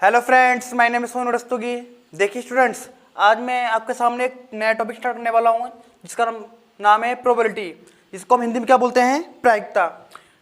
Hello friends, my name is Sonu Rastogi. देखिए students, आज मैं आपके सामने एक नया टॉपिक स्टार्ट करने वाला हूँ जिसका नाम है प्रोबेबिलिटी, जिसको हम हिंदी में क्या बोलते हैं, प्रायिकता।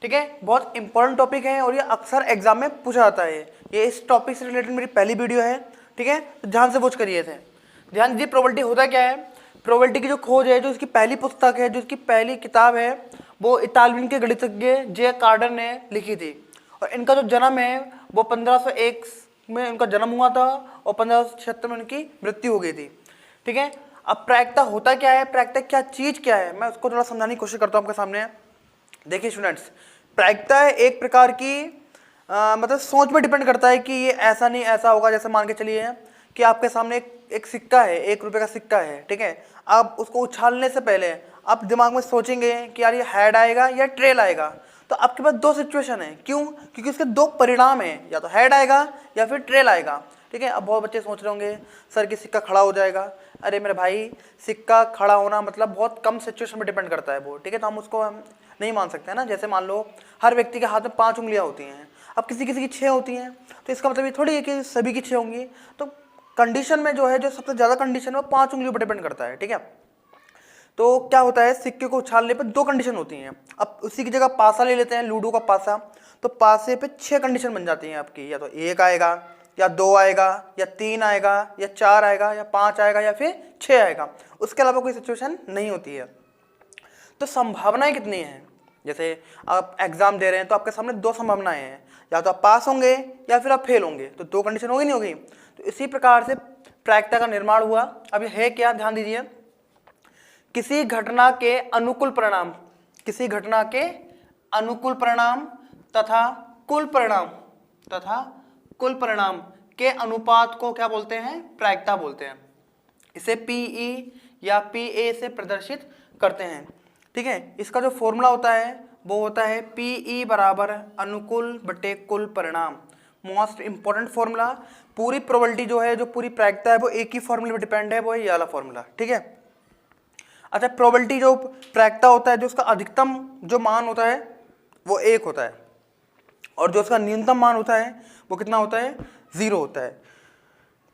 ठीक है, बहुत इंपॉर्टेंट टॉपिक है और ये अक्सर एग्जाम में पूछा जाता है। ये इस टॉपिक से रिलेटेड मेरी पहली वीडियो है। ठीक है, तो ध्यान से वॉच करिए थे। ध्यान दीजिए, प्रोबेबिलिटी होता क्या है। प्रोबेबिलिटी की जो खोज है, जो इसकी पहली पुस्तक है, जो इसकी पहली किताब है, वो इतालवी के गणितज्ञ जे कार्डर ने लिखी थी। और इनका जो जन्म है वो 1501 में उनका जन्म हुआ था और 1576 में उनकी मृत्यु हो गई थी। ठीक है, अब प्रायिकता होता क्या है, प्रायिकता क्या चीज क्या है, मैं उसको थोड़ा समझाने की कोशिश करता हूँ आपके सामने। देखिए स्टूडेंट्स, प्रायिकता एक प्रकार की मतलब सोच में डिपेंड करता है कि ये ऐसा नहीं ऐसा होगा। जैसे मान के चलिए कि आपके सामने एक सिक्का है, 1 रुपये का सिक्का है। ठीक है, आप उसको उछालने से पहले आप दिमाग में सोचेंगे कि यार ये हेड आएगा या ट्रेल आएगा। तो आपके पास दो सिचुएशन है। क्यों? क्योंकि उसके दो परिणाम हैं, या तो हेड आएगा या फिर ट्रेल आएगा। ठीक है, अब बहुत बच्चे सोच रहे होंगे सर कि सिक्का खड़ा हो जाएगा। अरे मेरे भाई, सिक्का खड़ा होना मतलब बहुत कम सिचुएशन पर डिपेंड करता है वो। ठीक है, तो हम उसको नहीं मान सकते हैं ना। जैसे मान लो हर व्यक्ति के हाथ में 5 उंगलियां होती हैं, अब किसी किसी की 6 होती हैं, तो इसका मतलब ये थोड़ी है कि सभी की 6 होंगी। तो कंडीशन में जो है, जो सबसे ज़्यादा कंडीशन है वो 5 उंगलियों पर डिपेंड करता है। ठीक है, तो क्या होता है, सिक्के को उछालने पर 2 कंडीशन होती हैं। अब उसी की जगह पासा ले लेते हैं, लूडो का पासा, तो पासे पे 6 कंडीशन बन जाती हैं आपकी। या तो 1 आएगा, या 2 आएगा, या 3 आएगा, या 4 आएगा, या 5 आएगा, या फिर 6 आएगा। उसके अलावा कोई सिचुएशन नहीं होती है। तो संभावनाएं कितनी हैं? जैसे आप एग्जाम दे रहे हैं तो आपके सामने 2 संभावनाएं हैं, या तो आप पास होंगे या फिर आप फेल होंगे। तो 2 कंडीशन होगी नहीं होगी। तो इसी प्रकार से प्रायिकता का निर्माण हुआ। अब ये है क्या, ध्यान दीजिए। किसी घटना के अनुकूल परिणाम, किसी घटना के अनुकूल परिणाम तथा कुल परिणाम के अनुपात को क्या बोलते हैं, प्रायिकता बोलते हैं। इसे पीई या पीए से प्रदर्शित करते हैं। ठीक है, इसका जो फॉर्मूला होता है वो होता है पीई बराबर अनुकूल बटे कुल परिणाम। Most important formula. पूरी प्रोबेबिलिटी जो है, जो पूरी प्रायिकता है, वो एक ही फॉर्मूले पर डिपेंड है, वो है ये वाला फॉर्मूला। ठीक है, अच्छा, प्रोबेबिलिटी जो प्रायिकता होता है, जो उसका अधिकतम जो मान होता है वो 1 होता है, और जो उसका न्यूनतम मान होता है वो कितना होता है, 0 होता है।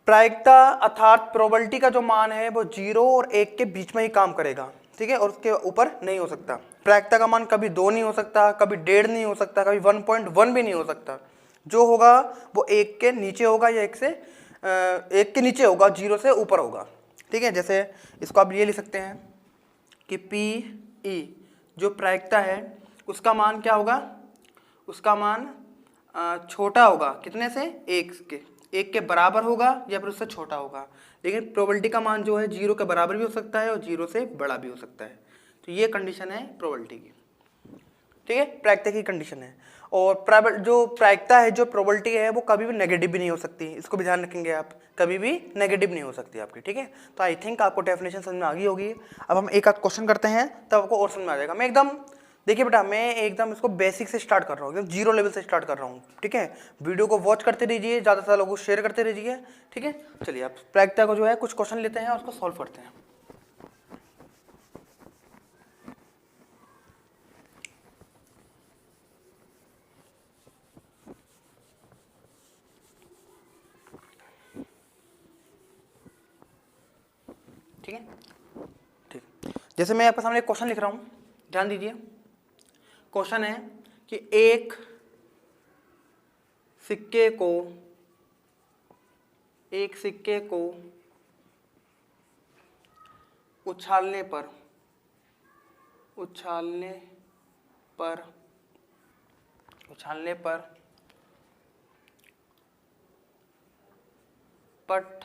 प्रायिकता अर्थात प्रोबेबिलिटी का जो मान है वो 0 और 1 के बीच में ही काम करेगा। ठीक है, और उसके ऊपर नहीं हो सकता। प्रायिकता का मान कभी 2 नहीं हो सकता, कभी 1.5 नहीं हो सकता, कभी 1.1 भी नहीं हो सकता। जो होगा वो 1 के नीचे होगा, या 1 के नीचे होगा, 0 से ऊपर होगा। ठीक है, जैसे इसको आप ये लिख सकते हैं कि पी ई जो प्रायिकता है उसका मान क्या होगा, उसका मान छोटा होगा कितने से, 1 के बराबर होगा या फिर उससे छोटा होगा। लेकिन प्रोबेबिलिटी का मान जो है 0 के बराबर भी हो सकता है और 0 से बड़ा भी हो सकता है। तो ये कंडीशन है प्रोबेबिलिटी की। ठीक है, प्रायिकता की कंडीशन है। और जो प्रायिकता है, जो प्रोबेबिलिटी है, वो कभी भी नेगेटिव भी नहीं हो सकती। इसको भी ध्यान रखेंगे आप, कभी भी नेगेटिव नहीं हो सकती आपकी। ठीक है, तो आई थिंक आपको डेफिनेशन समझ में आ गई होगी। अब हम एक आध क्वेश्चन करते हैं, तब आपको और समझ में आ जाएगा। मैं एकदम, देखिए बेटा, मैं एकदम इसको बेसिक से स्टार्ट कर रहा हूँ, एकदम 0 लेवल से स्टार्ट कर रहा हूँ। ठीक है, वीडियो को वॉच करते रहिए, ज़्यादा से ज़्यादा लोगों को शेयर करते रहिए। ठीक है, चलिए आप प्रायिकता को जो है कुछ क्वेश्चन लेते हैं और उसको सॉल्व करते हैं। ठीक है, ठीक। जैसे मैं आपके सामने एक क्वेश्चन लिख रहा हूँ, ध्यान दीजिए। क्वेश्चन है कि एक सिक्के को उछालने पर पट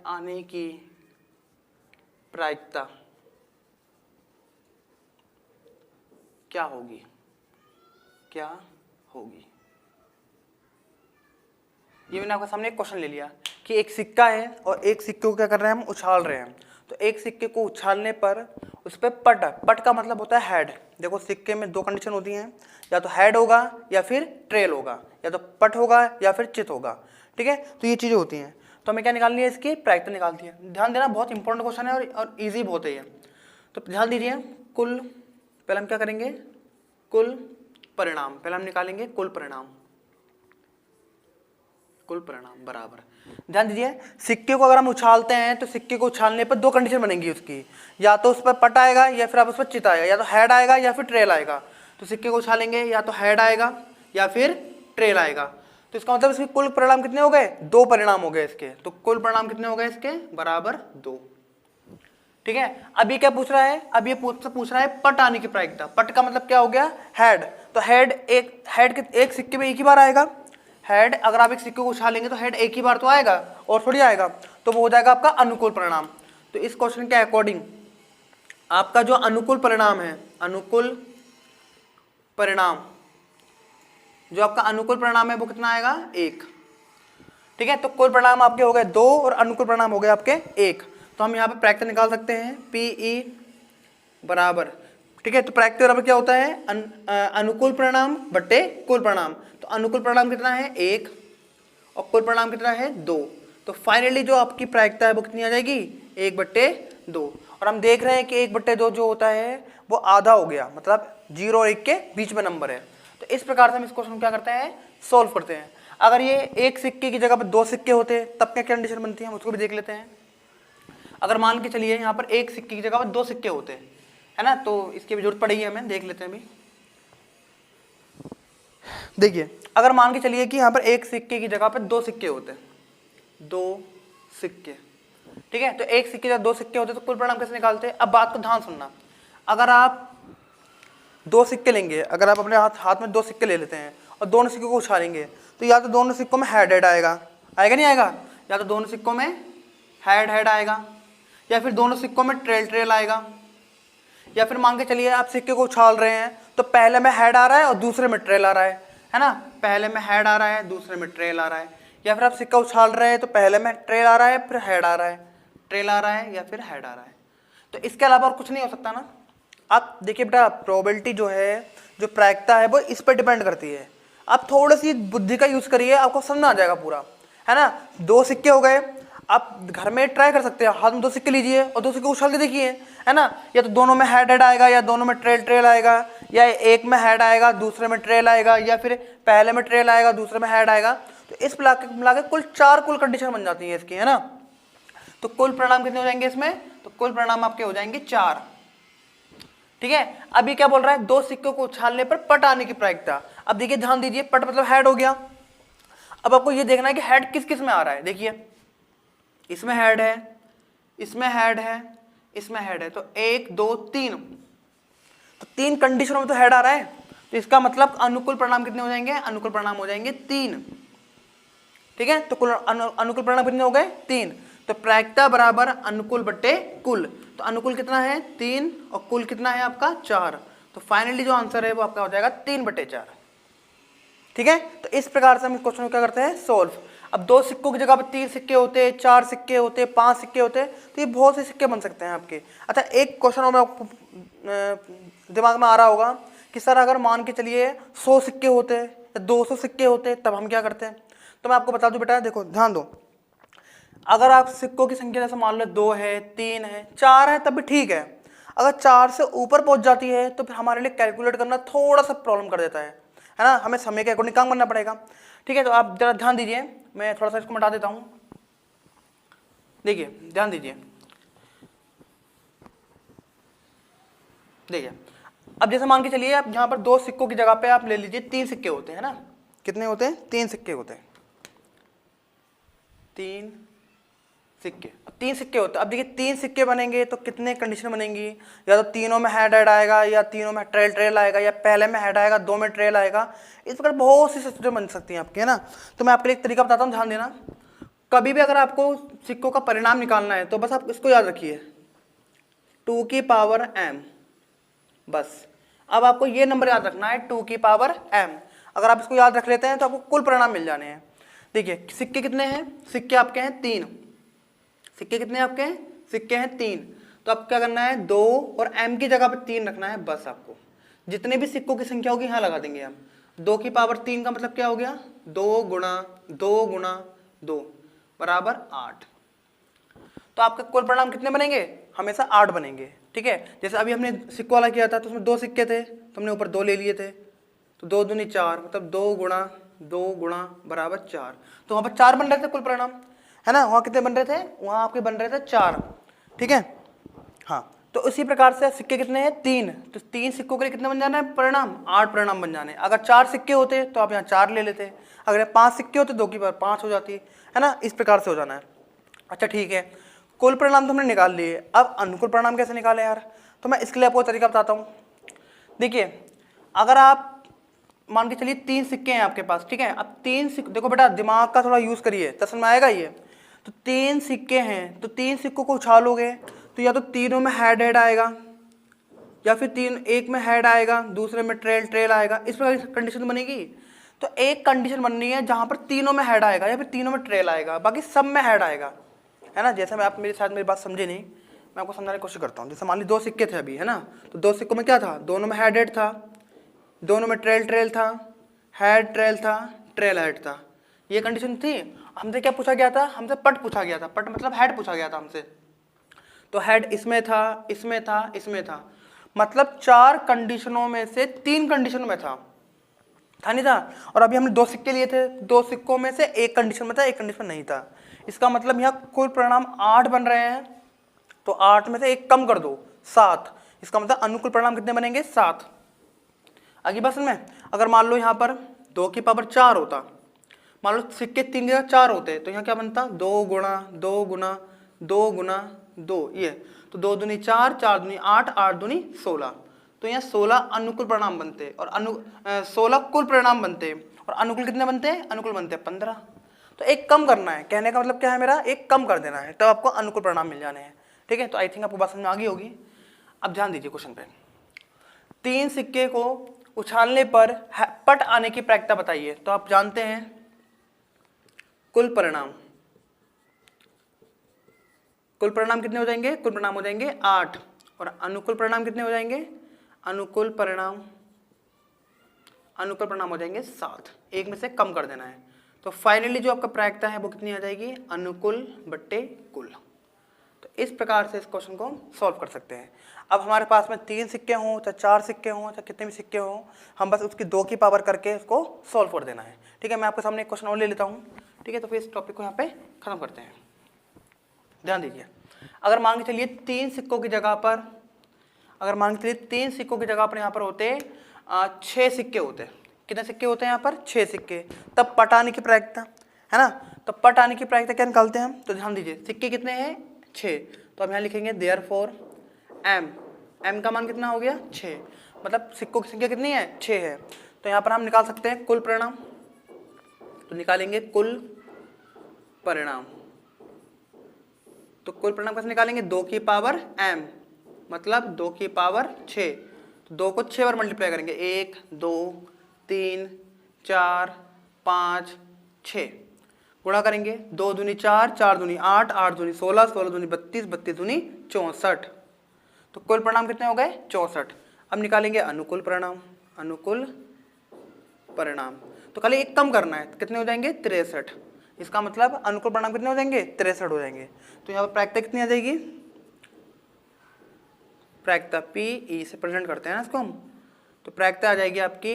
आने की प्रायिकता क्या होगी, ये मैंने आपके सामने एक क्वेश्चन ले लिया कि एक सिक्का है और एक सिक्के को क्या कर रहे हैं, हम उछाल रहे हैं। तो एक सिक्के को उछालने पर उस पर पट का मतलब होता है हेड। देखो, सिक्के में 2 कंडीशन होती हैं, या तो हेड होगा या फिर ट्रेल होगा, या तो पट होगा या फिर चित होगा। ठीक है, तो ये चीज़ें होती हैं। तो हमें क्या निकालनी है, इसकी प्रायिकता निकालती है। ध्यान देना, बहुत इंपॉर्टेंट क्वेश्चन है और ईजी बहुत है ये। तो ध्यान दीजिए, पहले हम क्या करेंगे, कुल परिणाम, पहले हम निकालेंगे कुल परिणाम। कुल परिणाम बराबर। ध्यान दीजिए, सिक्के को अगर हम उछालते हैं तो सिक्के को उछालने पर दो कंडीशन बनेंगी उसकी, या तो उस पर पट आएगा या फिर आप उस पर चित आएगा, या तो हेड आएगा या फिर ट्रेल आएगा। तो सिक्के को उछालेंगे या तो हेड आएगा या फिर ट्रेल आएगा। तो इसका मतलब इसके कुल परिणाम कितने हो गए? दो परिणाम हो गए इसके। तो कुल परिणाम कितने हो गए इसके? बराबर 2। ठीक है, अब ये क्या पूछ रहा है? अब ये पूछ रहा है पट आने की प्रायिकता। पट का मतलब क्या हो गया? हेड। तो हेड एक सिक्के में एक ही बार आएगा। हेड, अगर आप एक सिक्के को उछालेंगे तो हेड एक ही बार तो आएगा और थोड़ी आएगा, तो वो हो जाएगा आपका अनुकूल परिणाम। तो इस क्वेश्चन के अकॉर्डिंग आपका जो अनुकूल परिणाम है, अनुकूल परिणाम, जो आपका अनुकूल परिणाम है वो कितना आएगा? 1। ठीक है, तो कुल परिणाम आपके हो गए 2 और अनुकूल परिणाम हो गए आपके 1। तो हम यहाँ पे प्रायिकता निकाल सकते हैं, PE बराबर, ठीक है, तो प्रायिकता बराबर क्या होता है? अनुकूल परिणाम बटे कुल परिणाम। तो अनुकूल परिणाम कितना है? 1 और कुल परिणाम कितना है? 2। तो फाइनली जो आपकी प्रायिकता है वो कितनी आ जाएगी? 1/2। और हम देख रहे हैं कि 1/2 जो होता है वो आधा हो गया, मतलब 0 और 1 के बीच में नंबर है। तो इस प्रकार से हम इस क्वेश्चन को क्या करते हैं? सोल्व करते हैं। अगर ये एक सिक्के की जगह पर 2 सिक्के होते तब क्या कंडीशन बनती है, हम उसको भी देख लेते हैं। अगर मान के चलिए यहाँ पर एक सिक्के की जगह पर 2 सिक्के होते हैं, है ना, तो इसकी भी जरूरत पड़ेगी हमें, देख लेते हैं अभी। देखिए, अगर मान के चलिए कि यहाँ पर एक सिक्के की जगह पर 2 सिक्के होते हैं, 2 सिक्के, ठीक है, तो एक सिक्के की जगह 2 सिक्के होते तो कुल परिणाम कैसे निकालते हैं? अब बात को ध्यान सुनना। अगर आप 2 सिक्के लेंगे, अगर आप अपने हाथ में 2 सिक्के ले लेते हैं और दोनों सिक्कों को उछालेंगे, तो या तो दोनों सिक्कों में हेड आएगा, नहीं आएगा? या तो दोनों सिक्कों में हेड आएगा, या फिर दोनों सिक्कों में ट्रेल आएगा, या फिर मान के चलिए आप सिक्के को उछाल रहे हैं तो पहले में हेड आ रहा है और दूसरे में ट्रेल आ रहा है ना, पहले में हेड आ रहा है दूसरे में ट्रेल आ रहा है। या फिर आप सिक्का उछाल रहे हैं तो पहले में ट्रेल आ रहा है फिर हेड आ रहा है, ट्रेल आ रहा है या फिर हेड आ रहा है। तो इसके अलावा और कुछ नहीं हो सकता ना। आप देखिए बेटा, प्रोबेबिलिटी जो है, जो प्रायिकता है वो इस पर डिपेंड करती है। आप थोड़ी सी बुद्धि का यूज करिए, आपको समझ में आ जाएगा पूरा, है ना। 2 सिक्के हो गए, आप घर में ट्राई कर सकते हैं, हाथ में 2 सिक्के लीजिए और 2 सिक्के उछाल के देखिए, है ना। या तो दोनों में हेड आएगा या दोनों में ट्रेल आएगा, या एक में हेड आएगा दूसरे में ट्रेल आएगा, या फिर पहले में ट्रेल आएगा दूसरे में हेड आएगा। तो इस मिला के कुल 4 कुल कंडीशन बन जाती है इसकी, है ना। तो कुल परिणाम कितने हो जाएंगे इसमें? तो कुल परिणाम आपके हो जाएंगे 4। ठीक है, अभी क्या बोल रहा है? 2 सिक्कों को उछालने पर पट आने की प्रायिकता। अब देखिए, ध्यान दीजिए, पट मतलब हेड हो गया। अब आपको ये देखना है कि हेड किस किस में आ रहा है। देखिए, इसमें हेड है, इसमें हेड है, इसमें हेड है, तो 1 2 3, तो 3 कंडीशनों में तो हेड आ रहा है। तो इसका मतलब अनुकूल परिणाम कितने हो जाएंगे? अनुकूल परिणाम हो जाएंगे 3। ठीक है, तो कुल अनुकूल परिणाम कितने हो गए? 3। तो प्रायिकता बराबर अनुकूल बटे कुल। तो अनुकूल कितना है? 3 और कुल कितना है आपका? 4। तो फाइनली जो आंसर है वो आपका हो जाएगा 3/4। ठीक है, तो इस प्रकार से हम इस क्वेश्चन को क्या करते हैं? सोल्व। अब 2 सिक्कों की जगह पर 3 सिक्के होते, 4 सिक्के होते, 5 सिक्के होते, तो ये बहुत से सिक्के बन सकते हैं आपके। अच्छा, एक क्वेश्चन में आपको दिमाग में आ रहा होगा कि सर अगर मान के चलिए 100 सिक्के होते या 200 सिक्के होते तब हम क्या करते हैं? तो मैं आपको बता दूं बेटा, देखो ध्यान दो, अगर आप सिक्कों की संख्या जैसे मान लो 2 है, 3 है, 4 है, तब भी ठीक है। अगर 4 से ऊपर पहुंच जाती है तो फिर हमारे लिए कैलकुलेट करना थोड़ा सा प्रॉब्लम कर देता है ना, हमें समय के अकॉर्डिंग काम करना पड़ेगा। ठीक है, तो आप जरा ध्यान दीजिए, मैं थोड़ा सा इसको मिटा देता हूं। देखिए, ध्यान दीजिए, देखिए, अब जैसे मान के चलिए आप यहाँ पर 2 सिक्कों की जगह पे आप ले लीजिए 3 सिक्के होते हैं ना। कितने होते हैं? 3 सिक्के होते हैं, 3 सिक्के, 3 सिक्के होते हैं। अब देखिए 3 सिक्के बनेंगे तो कितने कंडीशन बनेंगी? या तो तीनों में हेड आएगा, या तीनों में ट्रेल आएगा, या पहले में हेड आएगा 2 में ट्रेल आएगा। इस प्रकार बहुत सी सिस्टम बन सकती हैं आपकी, है ना। तो मैं आपके लिए एक तरीका बताता हूँ, ध्यान देना। कभी भी अगर आपको सिक्कों का परिणाम निकालना है तो बस आप इसको याद रखिए, 2 की पावर m, बस। अब आपको ये नंबर याद रखना है, 2 की पावर m। अगर आप इसको याद रख लेते हैं तो आपको कुल परिणाम मिल जाने हैं। देखिए, सिक्के कितने हैं? सिक्के आपके हैं 3। सिक्के कितने आपके हैं? सिक्के हैं 3। तो अब क्या करना है? 2 और m की जगह पे 3 रखना है, बस। आपको जितने भी सिक्कों की संख्या होगी यहाँ लगा देंगे हम। 2 की पावर 3 का मतलब क्या हो गया? 2 गुणा 2 गुणा 2 बराबर 8। तो आपके कुल परिणाम कितने बनेंगे? हमेशा 8 बनेंगे। ठीक है, जैसे अभी हमने सिक्कों वाला किया था तो उसमें 2 सिक्के थे तो हमने ऊपर 2 ले लिए थे, तो 2 दूनी 4, मतलब 2 गुणा 2 गुणा बराबर 4। तो वहाँ पर 4 बन रहे थे कुल परिणाम, है ना। वहाँ कितने बन रहे थे, वहाँ आपके बन रहे थे 4, ठीक है। हाँ, तो इसी प्रकार से सिक्के कितने हैं, 3, तो 3 सिक्कों के लिए कितने बन जाना है परिणाम, 8 परिणाम बन जाने। अगर 4 सिक्के होते तो आप यहाँ 4 ले लेते, अगर 5 सिक्के होते 2 की पावर 5 हो जाती, है ना। इस प्रकार से हो जाना है। अच्छा ठीक है, कुल परिणाम तो हमने निकाल लिए, अब अनुकूल परिणाम कैसे निकाले यार, तो मैं इसके लिए आपको तरीका बताता हूँ। देखिए, अगर आप मान के चलिए 3 सिक्के हैं आपके पास, ठीक है। अब 3 सिक्के, देखो बेटा दिमाग का थोड़ा यूज करिए, तो समझ में आएगा ये। तो 3 सिक्के हैं, तो 3 सिक्कों को उछालोगे तो या तो तीनों में हेड आएगा, या फिर एक में हेड आएगा, दूसरे में ट्रेल आएगा, इस प्रकार की कंडीशन बनेगी। तो एक कंडीशन बननी है जहां पर तीनों में हेड आएगा या फिर तीनों में ट्रेल आएगा, बाकी सब में हेड आएगा, है ना। जैसे मैं, आप मेरे साथ मेरी बात समझे नहीं, मैं आपको समझाने की कोशिश करता हूँ। जैसे मान ली 2 सिक्के थे अभी, है ना, तो 2 सिक्कों में क्या था, दोनों में हेड था, दोनों में ट्रेल था, हेड ट्रेल था, ट्रेल हेड था, ये कंडीशन थी। हमसे क्या पूछा गया था, हमसे पट पूछा गया था, पट मतलब हेड पूछा गया था हमसे। तो हेड इसमें था, इसमें था, इसमें था, मतलब 4 कंडीशनों में से 3 कंडीशनों में था नहीं था। और अभी हमने 2 सिक्के लिए थे, 2 सिक्कों में से एक कंडीशन में था, एक कंडीशन में नहीं था। इसका मतलब यहाँ कुल परिणाम 8 बन रहे हैं, तो 8 में से एक कम कर दो, 7। इसका मतलब अनुकूल परिणाम कितने बनेंगे, 7। आगे बात में, अगर मान लो यहाँ पर 2 की पावर 4 होता, मान लो सिक्के 3 की जगह 4 होते, तो यहाँ क्या बनता, 2 गुणा 2 गुणा 2 गुणा 2, ये तो 2 दूनी 4, 4 दूनी 8, 8 दूनी 16, तो यहाँ 16 अनुकूल परिणाम बनते और 16 कुल परिणाम बनते, और अनुकूल कितने बनते हैं, अनुकूल बनते हैं 15। तो एक कम करना है, कहने का मतलब क्या है मेरा, एक कम कर देना है, तब आपको अनुकूल परिणाम मिल जाने हैं, ठीक है। तो आई थिंक आपको बात समझ में आ गई होगी। अब ध्यान दीजिए क्वेश्चन पे, 3 सिक्के को उछालने पर पट आने की प्रायिकता बताइए। तो आप जानते हैं कुल परिणाम कितने हो जाएंगे, कुल परिणाम हो जाएंगे 8, और अनुकूल परिणाम कितने हो जाएंगे, अनुकूल परिणाम हो जाएंगे 7, एक में से कम कर देना है। तो फाइनली जो आपका प्रायिकता है वो कितनी आ जाएगी, अनुकूल बट्टे कुल। तो इस प्रकार से इस क्वेश्चन को सॉल्व कर सकते हैं। अब हमारे पास में 3 सिक्के हों, चाहे 4 सिक्के हों, चाहे कितने भी सिक्के हों, हम बस उसकी 2 की पावर करके उसको सॉल्व कर देना है, ठीक है। मैं आपके सामने एक क्वेश्चन और ले लेता हूँ, ठीक है। तो फिर इस टॉपिक को यहाँ पे खत्म करते हैं। ध्यान दीजिए, अगर मान के चलिए 3 सिक्कों की जगह पर, यहाँ पर होते 6 सिक्के होते, कितने सिक्के होते हैं यहाँ पर, 6 सिक्के, तब पट आने की प्रायिकता, है ना। तो पट आने की प्रायिकता क्या निकालते हैं हम, तो ध्यान दीजिए, सिक्के कितने हैं, 6, तो हम यहाँ लिखेंगे देयरफॉर m का मान कितना हो गया, 6, मतलब सिक्कों की संख्या कितनी है, 6 है। तो यहाँ पर हम निकाल सकते हैं कुल परिणाम, तो निकालेंगे कुल परिणाम। तो कुल परिणाम कैसे निकालेंगे, 2 की पावर m, मतलब 2 की पावर 6, तो 2 को 6 बार मल्टीप्लाई करेंगे, 1 2 3 4 5 6, गुणा करेंगे, 2 दूनी 4, 4 दूनी 8, 8 दूनी 16, 16 दूनी 32, 32 दूनी 64, तो कुल परिणाम कितने हो गए, 64। अब निकालेंगे अनुकूल परिणाम, तो खाली एक कम करना है, कितने हो जाएंगे, 63। इसका मतलब अनुकूल परिणाम कितने हो जाएंगे, 63 हो जाएंगे। तो यहाँ पर प्रायिकता कितनी आ जाएगी, प्रायिकता P से प्रेजेंट करते हैं ना इसको हम, तो प्रायिकता आ जाएगी आपकी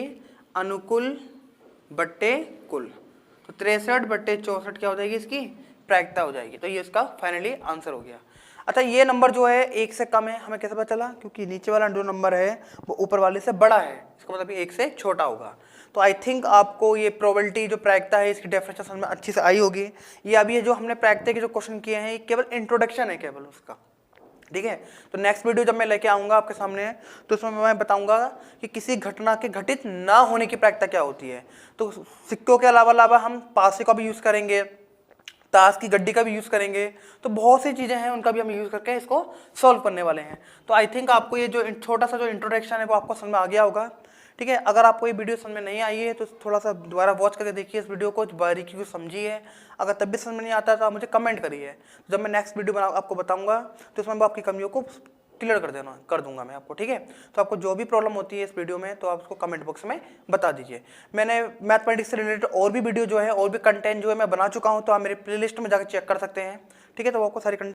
अनुकूल बट्टे कुल, तो 63 बट्टे 64 क्या हो जाएगी, इसकी प्रायिकता हो जाएगी। तो ये इसका फाइनली आंसर हो गया। अच्छा, ये नंबर जो है 1 से कम है, हमें कैसे पता चला, क्योंकि नीचे वाला जो नंबर है वो ऊपर वाले से बड़ा है, इसका मतलब 1 से छोटा होगा। तो आई थिंक आपको ये प्रोबेबिलिटी जो प्रायिकता है इसकी डेफिनेशन समझ में अच्छी से आई होगी। ये अभी जो हमने प्रायिकता के जो क्वेश्चन किए हैं, ये केवल इंट्रोडक्शन है केवल उसका, ठीक है। तो नेक्स्ट वीडियो जब मैं लेके आऊँगा आपके सामने, तो उसमें मैं बताऊँगा कि किसी घटना के घटित ना होने की प्रायिकता क्या होती है। तो सिक्कों के अलावा हम पासे का भी यूज़ करेंगे, ताश की गड्डी का भी यूज़ करेंगे, तो बहुत सी चीज़ें हैं उनका भी हम यूज़ करके इसको सॉल्व करने वाले हैं। तो आई थिंक आपको ये जो छोटा सा जो इंट्रोडक्शन है वो आपको समझ में आ गया होगा, ठीक है। अगर आपको ये वीडियो समझ में नहीं आई है तो थोड़ा सा दोबारा वॉच करके देखिए इस वीडियो को, बारीकी को समझिए। अगर तब भी समझ में नहीं आता तो आप मुझे कमेंट करिए, जब मैं नेक्स्ट वीडियो आपको बताऊंगा तो उसमें आपकी कमियों को क्लियर कर दूंगा मैं आपको, ठीक है। तो आपको जो भी प्रॉब्लम होती है इस वीडियो में तो आप उसको कमेंट बॉक्स में बता दीजिए। मैंने मैथमेटिक्स से रिलेटेड और भी वीडियो जो है और भी कंटेंट जो है मैं बना चुका हूँ, तो आप मेरे प्लेलिस्ट में जाकर चेक कर सकते हैं, ठीक है। तो आपको सारी